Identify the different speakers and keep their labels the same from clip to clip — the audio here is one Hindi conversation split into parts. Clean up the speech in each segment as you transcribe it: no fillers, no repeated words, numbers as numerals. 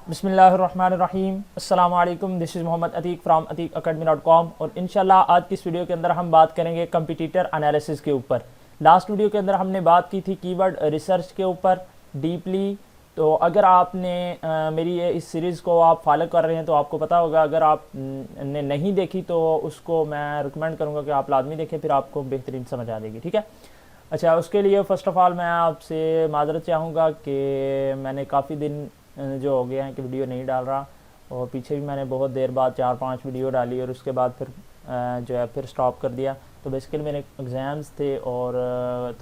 Speaker 1: बिस्मिल्लाहिर्रहमानिर्रहीम अस्सलाम वालेकुम। This is Mohammad Atiq from atikacademy.com और इंशाल्लाह आज की इस वीडियो के अंदर हम बात करेंगे कंपटीटर एनालिसिस के ऊपर। लास्ट वीडियो के अंदर हमने बात की थी कीवर्ड रिसर्च के ऊपर डीपली। तो अगर आपने मेरी इस सीरीज़ को आप फॉलो कर रहे हैं तो आपको पता होगा, अगर आप ने नहीं देखी तो उसको मैं रिकमेंड करूँगा कि आप लाजमी देखें, फिर आपको बेहतरीन समझ आ जाएगी। ठीक है, अच्छा, उसके लिए फ़र्स्ट ऑफ़ ऑल मैं आपसे माज़रत चाहूँगा कि मैंने काफ़ी दिन जो हो गया है कि वीडियो नहीं डाल रहा, और पीछे भी मैंने बहुत देर बाद 4-5 वीडियो डाली और उसके बाद फिर जो है फिर स्टॉप कर दिया। तो बेसिकली मेरे एग्ज़ाम्स थे और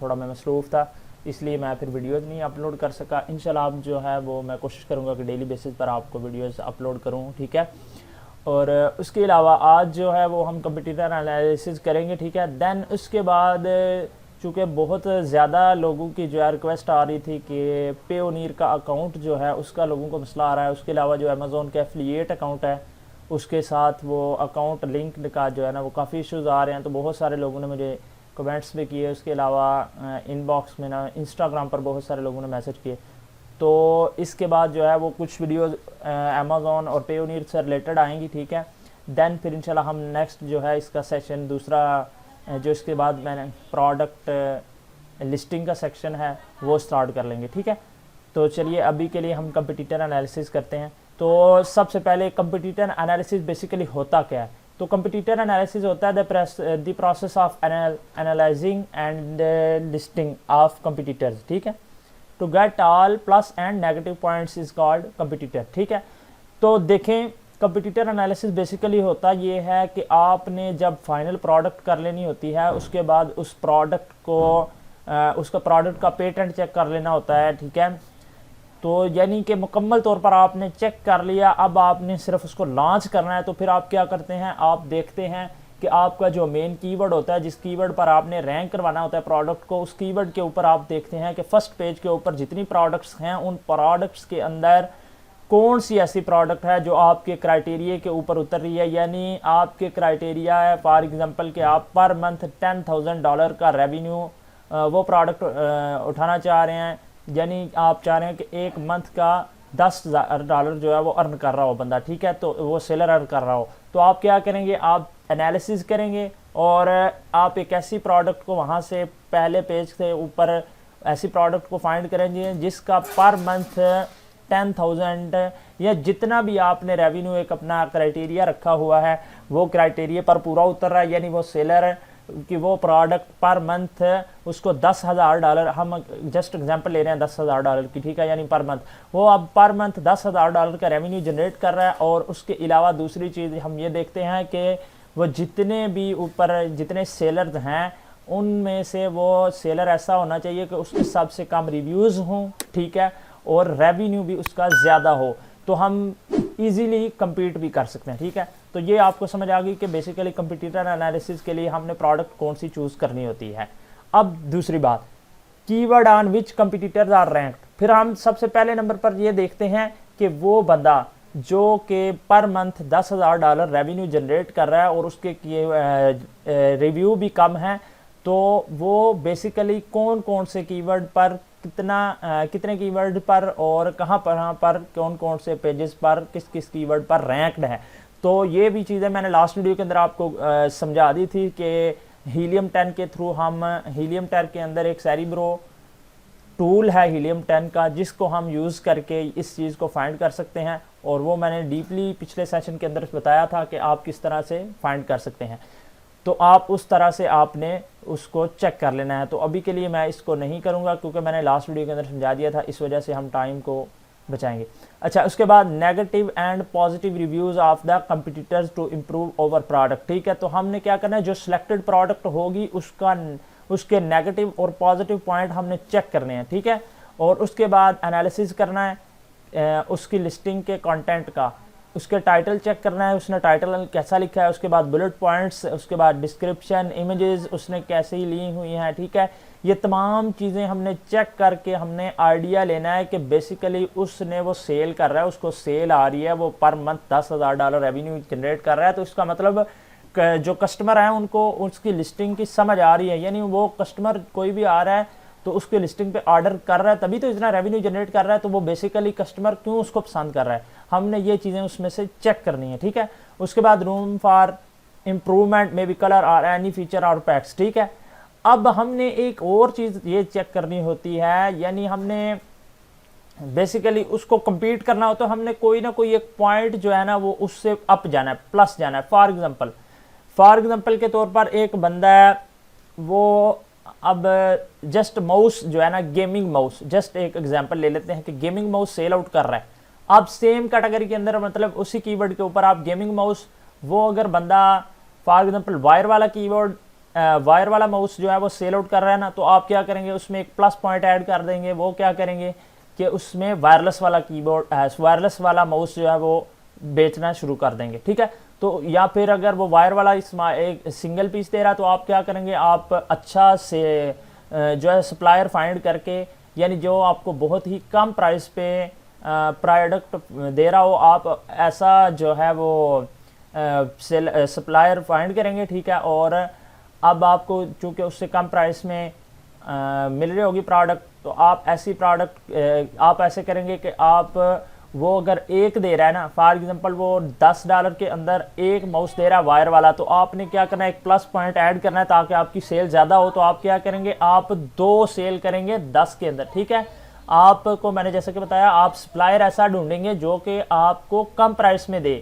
Speaker 1: थोड़ा मैं मसरूफ़ था, इसलिए मैं फिर वीडियोज़ नहीं अपलोड कर सका। इंशाल्लाह अब जो है वो मैं कोशिश करूँगा कि डेली बेसिस पर आपको वीडियोज़ अपलोड करूँ। ठीक है, और उसके अलावा आज जो है वो हम कंपटीटर एनालिसिस करेंगे। ठीक है, देन उसके बाद चूँकि बहुत ज़्यादा लोगों की जो है रिक्वेस्ट आ रही थी कि पेओनीर का अकाउंट जो है उसका लोगों को मसला आ रहा है, उसके अलावा जो अमेज़ोन का एफिलिएट अकाउंट है उसके साथ वो अकाउंट लिंक का जो है ना वो काफ़ी इश्यूज़ आ रहे हैं। तो बहुत सारे लोगों ने मुझे कमेंट्स भी किए, उसके अलावा इनबॉक्स में ना इंस्टाग्राम पर बहुत सारे लोगों ने मैसेज किए। तो इसके बाद जो है वो कुछ वीडियोज़ अमेज़ोन और पेओनीर से रिलेटेड आएंगी। ठीक है, देन फिर इंशाल्लाह हम नेक्स्ट जो है इसका सेशन दूसरा जो इसके बाद मैंने प्रोडक्ट लिस्टिंग का सेक्शन है वो स्टार्ट कर लेंगे। ठीक है, तो चलिए अभी के लिए हम कंपटीटर एनालिसिस करते हैं। तो सबसे पहले कंपटीटर एनालिसिस बेसिकली होता क्या है? तो कंपटीटर एनालिसिस होता है the process of analysing and listing of competitors. ठीक है, to get all plus and negative points is called competitor. ठीक है, तो देखें कंपटीटर एनालिसिस बेसिकली होता ये है कि आपने जब फाइनल प्रोडक्ट कर लेनी होती है उसके बाद उस प्रोडक्ट को उसका प्रोडक्ट का पेटेंट चेक कर लेना होता है। ठीक है, तो यानी कि मुकम्मल तौर पर आपने चेक कर लिया, अब आपने सिर्फ उसको लॉन्च करना है। तो फिर आप क्या करते हैं, आप देखते हैं कि आपका जो मेन कीवर्ड होता है, जिस कीवर्ड पर आपने रैंक करवाना होता है प्रोडक्ट को, उस कीवर्ड के ऊपर आप देखते हैं कि फर्स्ट पेज के ऊपर जितनी प्रोडक्ट्स हैं उन प्रोडक्ट्स के अंदर कौन सी ऐसी प्रोडक्ट है जो आपके क्राइटेरिया के ऊपर उतर रही है। यानी आपके क्राइटेरिया है फॉर एग्जांपल कि आप पर मंथ $10,000 का रेवेन्यू वो प्रोडक्ट उठाना चाह रहे हैं, यानी आप चाह रहे हैं कि एक मंथ का $10,000 जो है वो अर्न कर रहा हो बंदा। ठीक है, तो वो सेलर अर्न कर रहा हो, तो आप क्या करेंगे, आप एनालिसिस करेंगे और आप एक ऐसी प्रोडक्ट को वहाँ से पहले पेज से ऊपर ऐसी प्रोडक्ट को फाइंड करेंगे जिसका पर मंथ 10,000 या जितना भी आपने रेवेन्यू एक अपना क्राइटेरिया रखा हुआ है वो क्राइटेरिया पर पूरा उतर रहा है। यानी वो सेलर कि वो प्रोडक्ट पर मंथ उसको $10,000, हम जस्ट एग्जांपल ले रहे हैं $10,000 की। ठीक है, यानी पर मंथ वो अब पर मंथ $10,000 का रेवेन्यू जनरेट कर रहा है। और उसके अलावा दूसरी चीज़ हम ये देखते हैं कि वो जितने भी ऊपर जितने सेलर्स हैं उनमें से वो सेलर ऐसा होना चाहिए कि उसके सबसे कम रिव्यूज़ हों। ठीक है, और रेवेन्यू भी उसका ज़्यादा हो, तो हम इजीली compete भी कर सकते हैं। ठीक है, तो ये आपको समझ आ गई कि बेसिकली कंपटीटर एनालिसिस के लिए हमने प्रोडक्ट कौन सी चूज़ करनी होती है। अब दूसरी बात, keyword on which competitors are ranked. फिर हम सबसे पहले नंबर पर ये देखते हैं कि वो बंदा जो कि पर मंथ $10,000 रेवेन्यू जनरेट कर रहा है और उसके रिव्यू भी कम है, तो वो बेसिकली कौन कौन से कीवर्ड पर कितने कीवर्ड पर और कहाँ पर कौन कौन से पेजेस पर किस किस कीवर्ड पर रैंक्ड है। तो ये भी चीज़ें मैंने लास्ट वीडियो के अंदर आपको समझा दी थी कि हीलियम 10 के थ्रू हम हीलियम 10 के अंदर एक सेरिब्रो टूल है हीलियम 10 का, जिसको हम यूज़ करके इस चीज़ को फाइंड कर सकते हैं। और वो मैंने डीपली पिछले सेशन के अंदर बताया था कि आप किस तरह से फाइंड कर सकते हैं, तो आप उस तरह से आपने उसको चेक कर लेना है। तो अभी के लिए मैं इसको नहीं करूँगा क्योंकि मैंने लास्ट वीडियो के अंदर समझा दिया था, इस वजह से हम टाइम को बचाएंगे। अच्छा, उसके बाद negative and positive reviews of the competitors to improve over product. ठीक है, तो हमने क्या करना है, जो सिलेक्टेड प्रोडक्ट होगी उसके नेगेटिव और पॉजिटिव पॉइंट हमने चेक करने हैं। ठीक है, और उसके बाद एनालिसिस करना है उसकी लिस्टिंग के कंटेंट का, उसके टाइटल चेक करना है, उसने टाइटल कैसा लिखा है, उसके बाद बुलेट पॉइंट्स, उसके बाद डिस्क्रिप्शन, इमेजेस उसने कैसे ही ली हुई हैं। ठीक है, ये तमाम चीज़ें हमने चेक करके हमने आइडिया लेना है कि बेसिकली उसने वो सेल कर रहा है, उसको सेल आ रही है, वो पर मंथ $10,000 रेवेन्यू जनरेट कर रहा है। तो इसका मतलब जो कस्टमर हैं उनको उसकी लिस्टिंग की समझ आ रही है, यानी वो कस्टमर कोई भी आ रहा है तो उसके लिस्टिंग पे ऑर्डर कर रहा है तभी तो इतना रेवेन्यू जनरेट कर रहा है, तो वो बेसिकली कस्टमर क्यों उसको पसंद कर रहा है। हमने ये चीज़ें उसमें से चेक करनी है, ठीक है। उसके बाद रूम फॉर इम्प्रूवमेंट में भी कलर और एनी फीचर और पैक्स, ठीक है। अब हमने एक और चीज़ ये चेक करनी होती है, यानी हमने बेसिकली उसको compete करना हो तो हमने कोई ना कोई एक पॉइंट जो है ना वो उससे अप जाना है, प्लस जाना है। फॉर एग्जांपल के तौर पर एक बंदा है, वो अब जस्ट माउस जो है ना, गेमिंग माउस, जस्ट एक एग्जांपल ले लेते हैं कि गेमिंग माउस सेल आउट कर रहा है। अब सेम कैटेगरी के अंदर, मतलब उसी कीवर्ड के ऊपर आप गेमिंग माउस, वो अगर बंदा फॉर एग्जांपल वायर वाला माउस जो है वो सेल आउट कर रहा है ना, तो आप क्या करेंगे, उसमें एक प्लस पॉइंट ऐड कर देंगे। वो क्या करेंगे कि उसमें वायरलेस वाला माउस जो है वो बेचना शुरू कर देंगे, ठीक है। तो या फिर अगर वो वायर वाला एक सिंगल पीस दे रहा है, तो आप क्या करेंगे, आप अच्छा से जो है सप्लायर फाइंड करके, यानी जो आपको बहुत ही कम प्राइस पे प्रोडक्ट दे रहा हो, आप ऐसा जो है वो सप्लायर फाइंड करेंगे, ठीक है। और अब आपको चूँकि उससे कम प्राइस में मिल रही होगी प्रोडक्ट, तो आप ऐसे करेंगे कि आप वो अगर एक दे रहा है ना, फॉर एग्जांपल वो $10 के अंदर एक माउस दे रहा है वायर वाला, तो आपने क्या करना है, एक प्लस पॉइंट ऐड करना है ताकि आपकी सेल ज़्यादा हो। तो आप क्या करेंगे, आप 2 सेल करेंगे 10 के अंदर, ठीक है। आपको मैंने जैसे कि बताया, आप सप्लायर ऐसा ढूंढेंगे जो कि आपको कम प्राइस में दे।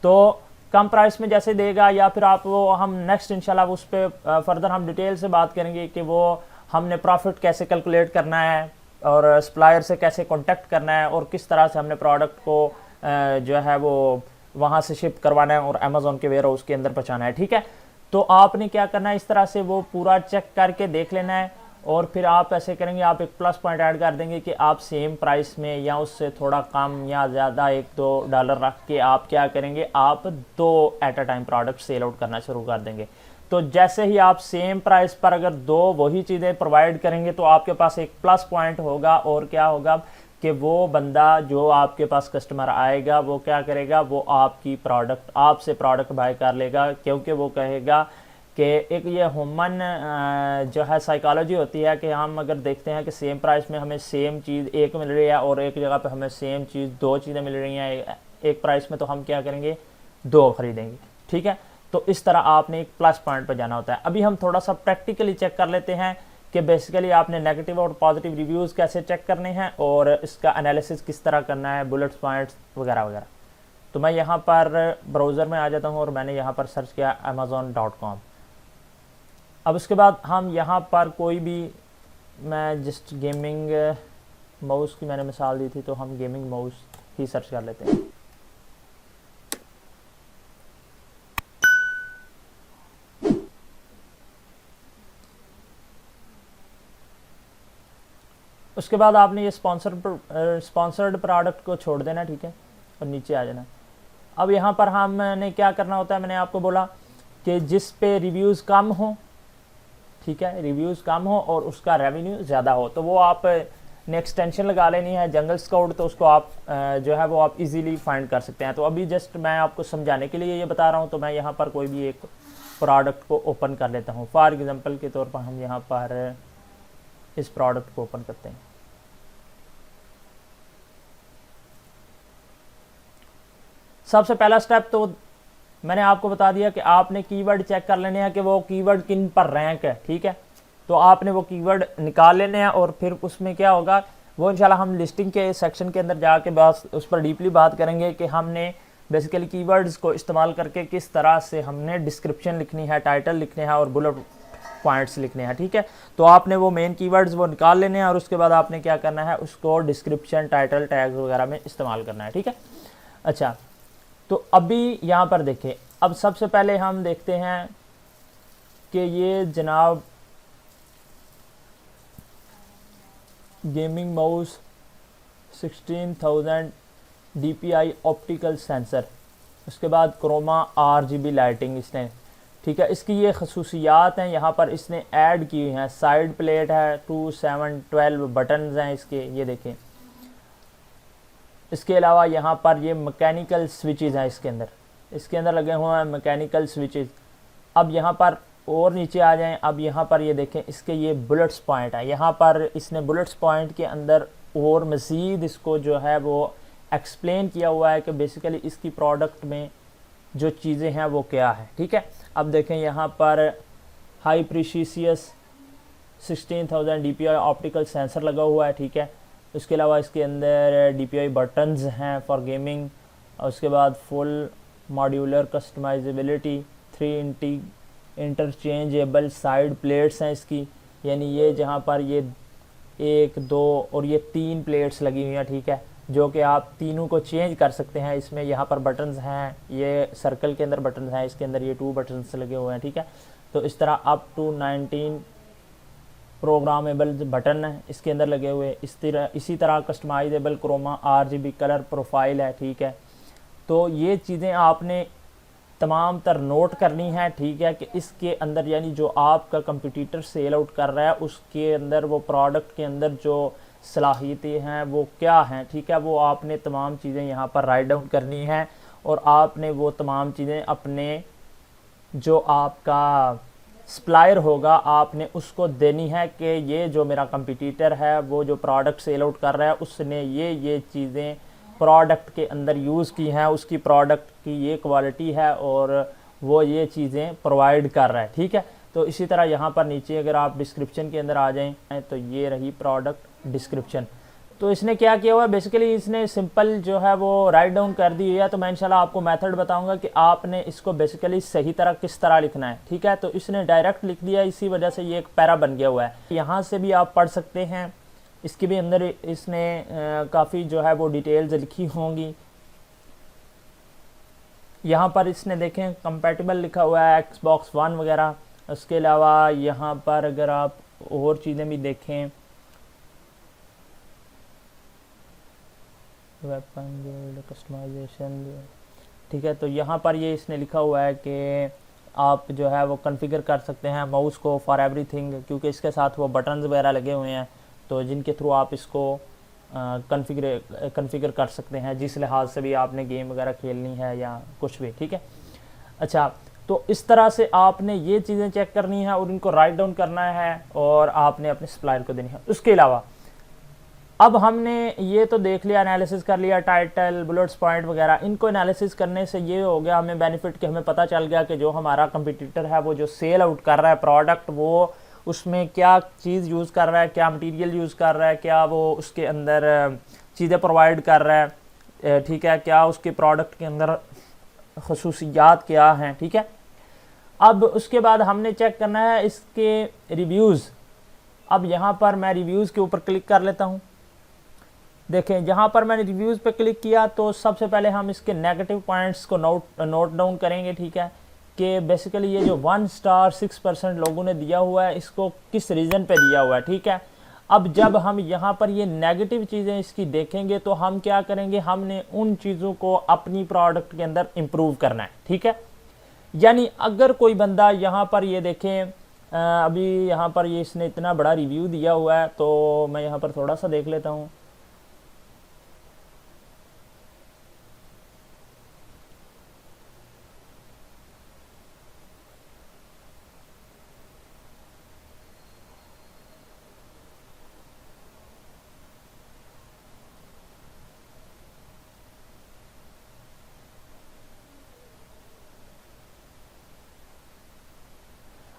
Speaker 1: तो कम प्राइस में जैसे देगा, या फिर आप वो, हम नेक्स्ट इंशाल्लाह उस पर फर्दर हम डिटेल से बात करेंगे कि वो हमने प्रॉफिट कैसे कैलकुलेट करना है और सप्लायर से कैसे कांटेक्ट करना है और किस तरह से हमने प्रोडक्ट को जो है वो वहाँ से शिप करवाना है और अमेज़ॉन के वेयर हाउस के अंदर पहुँचाना है, ठीक है। तो आपने क्या करना है, इस तरह से वो पूरा चेक करके देख लेना है और फिर आप ऐसे करेंगे, आप एक प्लस पॉइंट ऐड कर देंगे कि आप सेम प्राइस में या उससे थोड़ा कम या ज़्यादा $1-2 रख के आप क्या करेंगे, आप 2 at a time product sell out करना शुरू कर देंगे। तो जैसे ही आप सेम प्राइस पर अगर 2 वही चीज़ें प्रोवाइड करेंगे, तो आपके पास एक प्लस पॉइंट होगा। और क्या होगा कि वो बंदा जो आपके पास कस्टमर आएगा, वो क्या करेगा, वो आपसे प्रोडक्ट बाय कर लेगा, क्योंकि वो कहेगा कि एक ये ह्यूमन जो है साइकोलॉजी होती है कि हम अगर देखते हैं कि सेम प्राइस में हमें सेम चीज़ एक मिल रही है और एक जगह पे हमें सेम चीज़ 2 चीज़ें मिल रही हैं एक प्राइस में, तो हम क्या करेंगे, 2 खरीदेंगे, ठीक है। तो इस तरह आपने एक प्लस पॉइंट पर जाना होता है। अभी हम थोड़ा सा प्रैक्टिकली चेक कर लेते हैं कि बेसिकली आपने नेगेटिव और पॉजिटिव रिव्यूज़ कैसे चेक करने हैं और इसका एनालिसिस किस तरह करना है, बुलेट पॉइंट्स वगैरह वगैरह। तो मैं यहाँ पर ब्राउज़र में आ जाता हूँ और मैंने यहाँ पर सर्च किया amazon.com। अब उसके बाद हम यहाँ पर कोई भी, मैं जस्ट गेमिंग माउस की मैंने मिसाल दी थी, तो हम गेमिंग माउस ही सर्च कर लेते हैं। उसके बाद आपने ये स्पॉन्सर्ड प्रोडक्ट को छोड़ देना, ठीक है, और नीचे आ जाना। अब यहाँ पर हमने क्या करना होता है, मैंने आपको बोला कि जिस पे रिव्यूज़ कम हो, ठीक है, रिव्यूज़ कम हो और उसका रेवेन्यू ज़्यादा हो, तो वो आप ने एक्सटेंशन लगा लेनी है जंगल स्काउट, तो उसको आप जो है वो आप इजीली फाइंड कर सकते हैं। तो अभी जस्ट मैं आपको समझाने के लिए ये बता रहा हूँ। तो मैं यहाँ पर कोई भी एक प्रोडक्ट को ओपन कर लेता हूँ। फॉर एग्जांपल के तौर पर हम यहाँ पर इस प्रोडक्ट को ओपन करते हैं। सबसे पहला स्टेप तो मैंने आपको बता दिया कि आपने कीवर्ड चेक कर लेने हैं कि वो कीवर्ड किन पर रैंक है, ठीक है। तो आपने वो कीवर्ड निकाल लेने हैं और फिर उसमें क्या होगा, वो इंशाल्लाह हम लिस्टिंग के सेक्शन के अंदर जाके बस उस पर डीपली बात करेंगे कि हमने बेसिकली कीवर्ड्स को इस्तेमाल करके किस तरह से हमने डिस्क्रिप्शन लिखनी है, टाइटल लिखने हैं और बुलेट पॉइंट्स लिखने हैं, ठीक है। तो आपने वो मेन कीवर्ड्स वो निकाल लेने हैं और उसके बाद आपने क्या करना है, उसको डिस्क्रिप्शन, टाइटल, टैग्स वगैरह में इस्तेमाल करना है, ठीक है। अच्छा, तो अभी यहाँ पर देखें, अब सबसे पहले हम देखते हैं कि ये जनाब gaming mouse 16000 DPI optical sensor, उसके बाद क्रोमा RGB लाइटिंग इसने, ठीक है। इसकी ये खसूसियात हैं यहाँ पर इसने ऐड की हुई हैं। साइड प्लेट है, 2, 7, 12 बटन्स हैं इसके, ये देखें। इसके अलावा यहाँ पर ये मैकेनिकल स्विचेस हैं इसके अंदर लगे हुए हैं मैकेनिकल स्विचेस। अब यहाँ पर और नीचे आ जाएं, अब यहाँ पर ये देखें, इसके ये बुलेट्स पॉइंट है। यहाँ पर इसने बुलेट्स पॉइंट के अंदर और मज़ीद इसको जो है वो एक्सप्लेन किया हुआ है कि बेसिकली इसकी प्रोडक्ट में जो चीज़ें हैं वो क्या है। ठीक है, अब देखें यहाँ पर हाई प्रीसीसियस 16000 DPI ऑप्टिकल सेंसर लगा हुआ है। ठीक है, उसके अलावा इसके अंदर DPI बटन्स हैं फॉर गेमिंग, और उसके बाद full modular customizability, 3 interchangeable side plates हैं इसकी, यानी ये जहाँ पर ये 1 2 और ये 3 प्लेट्स लगी हुई हैं। ठीक है, जो कि आप तीनों को चेंज कर सकते हैं। इसमें यहाँ पर बटन्स हैं, ये सर्कल के अंदर बटन्स हैं, इसके अंदर ये 2 बटन्स लगे हुए हैं। ठीक है, तो इस तरह अप टू 19 प्रोग्रामेबल बटन है इसके अंदर लगे हुए। इसी तरह customisable Chroma RGB colour profile है। ठीक है, तो ये चीज़ें आपने तमाम तर नोट करनी है। ठीक है, कि इसके अंदर यानी जो आपका कंपटीटर सेल आउट कर रहा है उसके अंदर वो प्रोडक्ट के अंदर जो सलाहियतें हैं वो क्या हैं। ठीक है, वो आपने तमाम चीज़ें यहाँ पर राइट डाउन करनी है, और आपने वो तमाम चीज़ें अपने जो आपका सप्लायर होगा आपने उसको देनी है कि ये जो मेरा कंपटीटर है वो जो प्रोडक्ट सेल आउट कर रहा है उसने ये चीज़ें प्रोडक्ट के अंदर यूज़ की हैं, उसकी प्रोडक्ट की ये क्वालिटी है और वो ये चीज़ें प्रोवाइड कर रहा है। ठीक है, तो इसी तरह यहाँ पर नीचे अगर आप डिस्क्रिप्शन के अंदर आ जाएं तो ये रही प्रोडक्ट डिस्क्रिप्शन। तो इसने क्या किया हुआ है, बेसिकली इसने सिंपल जो है वो राइट डाउन कर दी है। तो मैं इंशाल्लाह आपको मेथड बताऊंगा कि आपने इसको बेसिकली सही तरह किस तरह लिखना है। ठीक है, तो इसने डायरेक्ट लिख दिया, इसी वजह से ये एक पैरा बन गया हुआ है। यहाँ से भी आप पढ़ सकते हैं, इसके भी अंदर इसने काफ़ी जो है वो डिटेल्स लिखी होंगी। यहाँ पर इसने देखें कंपैटिबल लिखा हुआ है Xbox One वगैरह। उसके अलावा यहाँ पर अगर आप और चीज़ें भी देखें, वेपन कस्टमाइजेशन, ठीक है, तो यहाँ पर ये इसने लिखा हुआ है कि आप जो है वो कॉन्फ़िगर कर सकते हैं माउस को फॉर एवरीथिंग, क्योंकि इसके साथ वो बटन्स वगैरह लगे हुए हैं तो जिनके थ्रू आप इसको कॉन्फ़िगर कर सकते हैं जिस लिहाज से भी आपने गेम वगैरह खेलनी है या कुछ भी। ठीक है, अच्छा, तो इस तरह से आपने ये चीज़ें चेक करनी है और इनको राइट डाउन करना है और आपने अपने सप्लायर को देनी है। उसके अलावा अब हमने ये तो देख लिया, एनालिसिस कर लिया, टाइटल, बुलेट्स पॉइंट वगैरह। इनको एनालिसिस करने से ये हो गया हमें बेनिफिट कि हमें पता चल गया कि जो हमारा कंपटीटर है वो जो सेल आउट कर रहा है प्रोडक्ट, वो उसमें क्या चीज़ यूज़ कर रहा है, क्या मटेरियल यूज़ कर रहा है, क्या वो उसके अंदर चीज़ें प्रोवाइड कर रहा है। ठीक है, क्या उसके प्रोडक्ट के अंदर खसूसियात क्या हैं। ठीक है, अब उसके बाद हमने चेक करना है इसके रिव्यूज़। अब यहाँ पर मैं रिव्यूज़ के ऊपर क्लिक कर लेता हूँ। देखें, जहाँ पर मैंने रिव्यूज़ पे क्लिक किया तो सबसे पहले हम इसके नेगेटिव पॉइंट्स को नोट डाउन करेंगे। ठीक है, कि बेसिकली ये जो 1 स्टार 6% लोगों ने दिया हुआ है इसको किस रीज़न पे दिया हुआ है। ठीक है, अब जब हम यहाँ पर ये नेगेटिव चीज़ें इसकी देखेंगे तो हम क्या करेंगे, हमने उन चीज़ों को अपनी प्रोडक्ट के अंदर इम्प्रूव करना है। ठीक है, यानी अगर कोई बंदा यहाँ पर ये देखें, अभी यहाँ पर ये इसने इतना बड़ा रिव्यू दिया हुआ है तो मैं यहाँ पर थोड़ा सा देख लेता हूँ।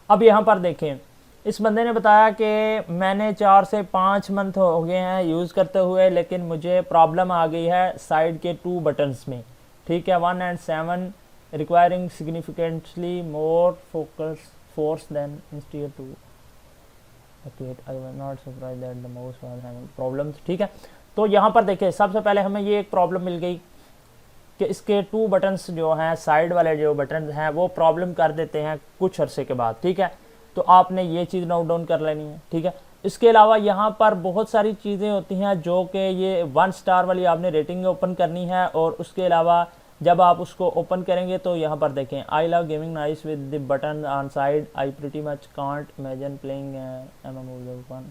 Speaker 1: अब यहाँ पर देखें, इस बंदे ने बताया कि मैंने 4 से 5 मंथ हो गए हैं यूज़ करते हुए, लेकिन मुझे प्रॉब्लम आ गई है साइड के 2 बटन्स में। ठीक है, 1 and 7 requiring significantly more force than in steer to activate. I was not surprised that the mouse was having problems. ठीक है, तो यहाँ पर देखें, सबसे पहले हमें ये एक प्रॉब्लम मिल गई कि इसके 2 बटन्स जो हैं, साइड वाले जो बटन्स हैं वो प्रॉब्लम कर देते हैं कुछ अरसे के बाद। ठीक है, तो आपने ये चीज़ नोट डाउन कर लेनी है। ठीक है, इसके अलावा यहाँ पर बहुत सारी चीज़ें होती हैं जो कि ये 1 स्टार वाली आपने रेटिंग ओपन करनी है, और उसके अलावा जब आप उसको ओपन करेंगे तो यहाँ पर देखें, I love gaming nice with the button on side, I pretty much can't imagine playing MMO1।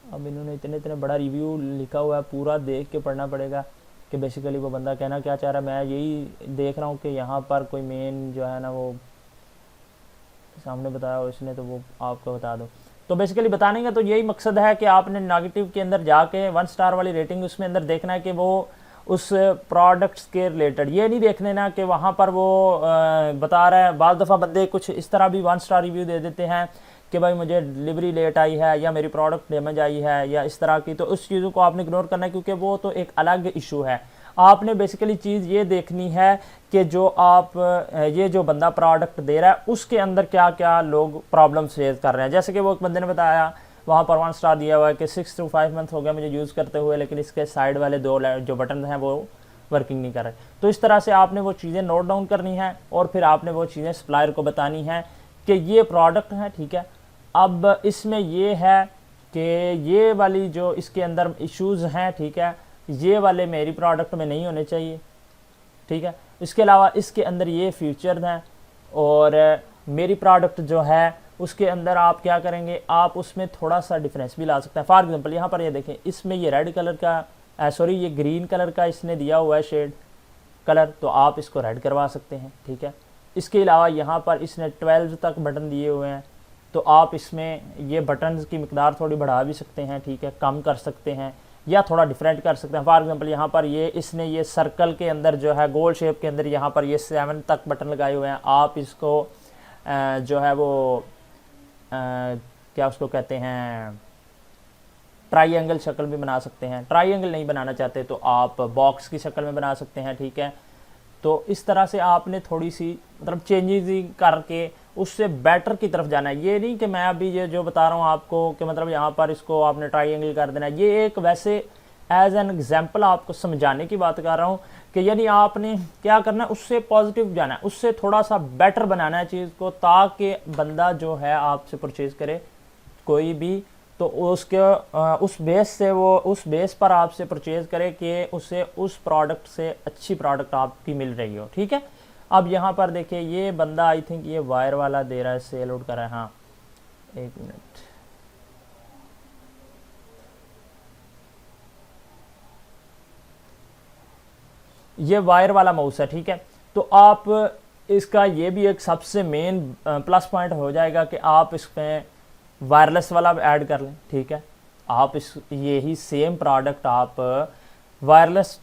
Speaker 1: अब इन्होंने इतने बड़ा रिव्यू लिखा हुआ है, पूरा देख के पढ़ना पड़ेगा कि बेसिकली वो बंदा कहना क्या चाह रहा है। मैं यही देख रहा हूँ कि यहाँ पर कोई मेन जो है ना वो सामने बताया हो इसने तो वो आपको बता दो। तो बेसिकली बताने का तो यही मकसद है कि आपने नेगेटिव के अंदर जाके 1 स्टार वाली रेटिंग उसमें अंदर देखना है कि वो उस प्रोडक्ट्स के रिलेटेड, ये नहीं देख लेना कि वहाँ पर वो बता रहा है। बाज़ दफ़ा बंदे कुछ इस तरह भी 1 स्टार रिव्यू दे देते हैं कि भाई मुझे डिलीवरी लेट आई है या मेरी प्रोडक्ट डैमेज आई है या इस तरह की, तो उस चीज़ों को आपने इग्नोर करना है क्योंकि वो तो एक अलग इशू है। आपने बेसिकली चीज़ ये देखनी है कि जो आप ये जो बंदा प्रोडक्ट दे रहा है उसके अंदर क्या क्या लोग प्रॉब्लम फेस कर रहे हैं। जैसे कि वो एक बंदे ने बताया वहाँ पर 1 स्टार दिया हुआ है कि 6 to 5 मंथ हो गया मुझे यूज़ करते हुए, लेकिन इसके साइड वाले 2 जो बटन हैं वो वर्किंग नहीं कर रहे। तो इस तरह से आपने वो चीज़ें नोट डाउन करनी है और फिर आपने वो चीज़ें सप्लायर को बतानी है कि ये प्रोडक्ट है, ठीक है। अब इसमें ये है कि ये वाली जो इसके अंदर इश्यूज़ हैं, ठीक है, ये वाले मेरी प्रोडक्ट में नहीं होने चाहिए, ठीक है। इसके अलावा इसके अंदर ये फीचर हैं और मेरी प्रोडक्ट जो है उसके अंदर आप क्या करेंगे, आप उसमें थोड़ा सा डिफरेंस भी ला सकते हैं। फॉर एग्जांपल यहाँ पर ये देखें, इसमें ये रेड कलर का सॉरी ये ग्रीन कलर का इसने दिया हुआ है शेड कलर, तो आप इसको रेड करवा सकते हैं, ठीक है। इसके अलावा यहाँ पर इसने 12 तक बटन दिए हुए हैं, तो आप इसमें ये बटन्स की मिकदार थोड़ी बढ़ा भी सकते हैं, ठीक है, कम कर सकते हैं या थोड़ा डिफरेंट कर सकते हैं। फॉर एग्जांपल यहाँ पर ये इसने ये सर्कल के अंदर जो है गोल शेप के अंदर यहाँ पर ये 7 तक बटन लगाए हुए हैं। आप इसको जो है वो क्या उसको कहते हैं ट्राइंगल शक्ल में बना सकते हैं। ट्राइंगल नहीं बनाना चाहते तो आप बॉक्स की शक्ल में बना सकते हैं, ठीक है। तो इस तरह से आपने थोड़ी सी मतलब चेंजेस करके उससे बेटर की तरफ जाना है। ये नहीं कि मैं अभी ये जो बता रहा हूँ आपको कि मतलब यहाँ पर इसको आपने ट्राइंगल कर देना है, ये एक वैसे एज एन एग्जाम्पल आपको समझाने की बात कर रहा हूँ कि यानी आपने क्या करना है, उससे पॉजिटिव जाना है, उससे थोड़ा सा बेटर बनाना है चीज़ को, ताकि बंदा जो है आपसे परचेज़ करे कोई भी तो उसके उस बेस से वो उस बेस पर आपसे परचेज़ करे कि उसे उस प्रोडक्ट से अच्छी प्रोडक्ट आपकी मिल रही हो, ठीक है। अब यहाँ पर देखिए ये बंदा आई थिंक ये वायर वाला दे रहा है, सेल आउट कर रहा है, हाँ 1 मिनट, ये वायर वाला माउस है, ठीक है। तो आप इसका ये भी एक सबसे मेन प्लस पॉइंट हो जाएगा कि आप इसमें वायरलेस वाला ऐड कर लें, ठीक है। आप इस यही सेम प्रोडक्ट आप वायरलेस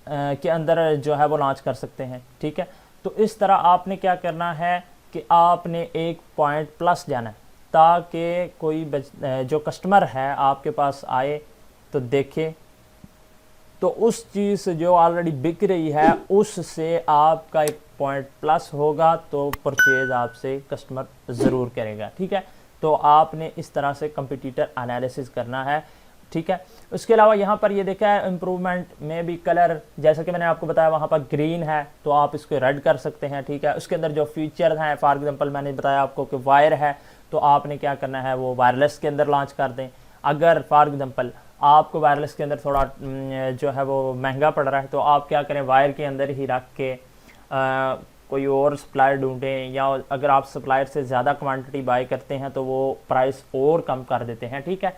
Speaker 1: के अंदर जो है वो लॉन्च कर सकते हैं, ठीक है। तो इस तरह आपने क्या करना है कि आपने एक पॉइंट प्लस जाना है ताकि कोई जो कस्टमर है आपके पास आए तो देखे तो उस चीज़ से जो ऑलरेडी बिक रही है उससे आपका एक पॉइंट प्लस होगा तो परचेज आपसे कस्टमर ज़रूर करेगा, ठीक है। तो आपने इस तरह से कंपटीटर एनालिसिस करना है, ठीक है। उसके अलावा यहाँ पर ये देखा है इम्प्रूवमेंट में भी कलर, जैसा कि मैंने आपको बताया वहाँ पर ग्रीन है तो आप इसको रेड कर सकते हैं, ठीक है। उसके अंदर जो फीचर हैं फॉर एग्जांपल मैंने बताया आपको कि वायर है तो आपने क्या करना है वो वायरलेस के अंदर लॉन्च कर दें। अगर फॉर एग्जांपल आपको वायरलेस के अंदर थोड़ा जो है वो महंगा पड़ रहा है तो आप क्या करें वायर के अंदर ही रख के कोई और सप्लायर ढूंढें, या अगर आप सप्लायर से ज़्यादा क्वांटिटी बाय करते हैं तो वो प्राइस और कम कर देते हैं, ठीक है।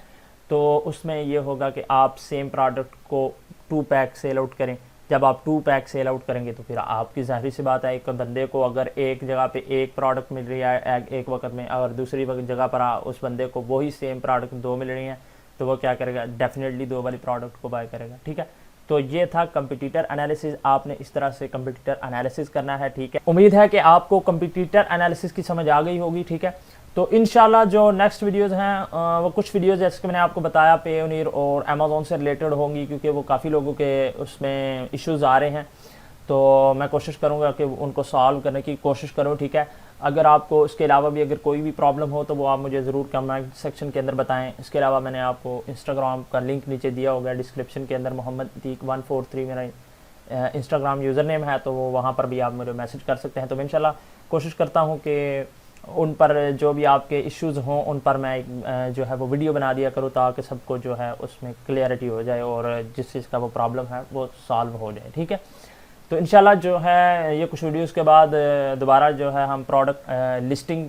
Speaker 1: तो उसमें ये होगा कि आप सेम प्रोडक्ट को 2 पैक सेल आउट करें। जब आप 2 पैक सेल आउट करेंगे तो फिर आपकी ज़ाहिर सी बात है एक बंदे को अगर एक जगह पे एक प्रोडक्ट मिल रही है एक वक्त में और दूसरी जगह पर उस बंदे को वही सेम प्रोडक्ट 2 मिल रही हैं तो वो क्या करेगा, डेफिनेटली 2 वाली प्रोडक्ट को बाय करेगा, ठीक है। तो ये था कंपटीटर एनालिसिस, आपने इस तरह से कंपटीटर एनालिसिस करना है, ठीक है। उम्मीद है कि आपको कंपटीटर एनालिसिस की समझ आ गई होगी, ठीक है। तो इंशाल्लाह जो नेक्स्ट वीडियोज़ हैं वो कुछ वीडियोज़ जैसे कि मैंने आपको बताया पेयोनियर और अमेज़ॉन से रिलेटेड होंगी क्योंकि वो काफ़ी लोगों के उसमें इश्यूज़ आ रहे हैं, तो मैं कोशिश करूँगा कि उनको सॉल्व करने की कोशिश करूँ, ठीक है। अगर आपको इसके अलावा भी अगर कोई भी प्रॉब्लम हो तो वो आप मुझे ज़रूर कमेंट सेक्शन के अंदर बताएं। इसके अलावा मैंने आपको इंस्टाग्राम का लिंक नीचे दिया होगा डिस्क्रिप्शन के अंदर, मोहम्मद अतीक 143 मेरा इंस्टाग्राम यूज़र नेम है, तो वो वहाँ पर भी आप मुझे मैसेज कर सकते हैं। तो मैं इंशाल्लाह कोशिश करता हूँ कि उन पर जो भी आपके इश्यूज़ हों उन पर मैं जो है वो वीडियो बना दिया करूँ ताकि सबको जो है उसमें क्लियरिटी हो जाए और जिस चीज़ का वो प्रॉब्लम है वो सॉल्व हो जाए, ठीक है। तो इंशाल्लाह जो है ये कुछ वीडियोस के बाद दोबारा जो है हम प्रोडक्ट लिस्टिंग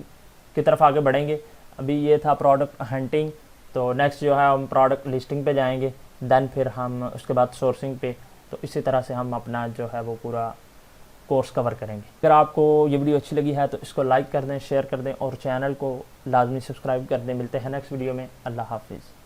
Speaker 1: की तरफ आगे बढ़ेंगे। अभी ये था प्रोडक्ट हंटिंग, तो नेक्स्ट जो है हम प्रोडक्ट लिस्टिंग पे जाएंगे, देन फिर हम उसके बाद सोर्सिंग पे। तो इसी तरह से हम अपना जो है वो पूरा कोर्स कवर करेंगे। अगर आपको ये वीडियो अच्छी लगी है तो इसको लाइक कर दें, शेयर कर दें और चैनल को लाजमी सब्सक्राइब कर दें। मिलते हैं नेक्स्ट वीडियो में। अल्लाह हाफिज़।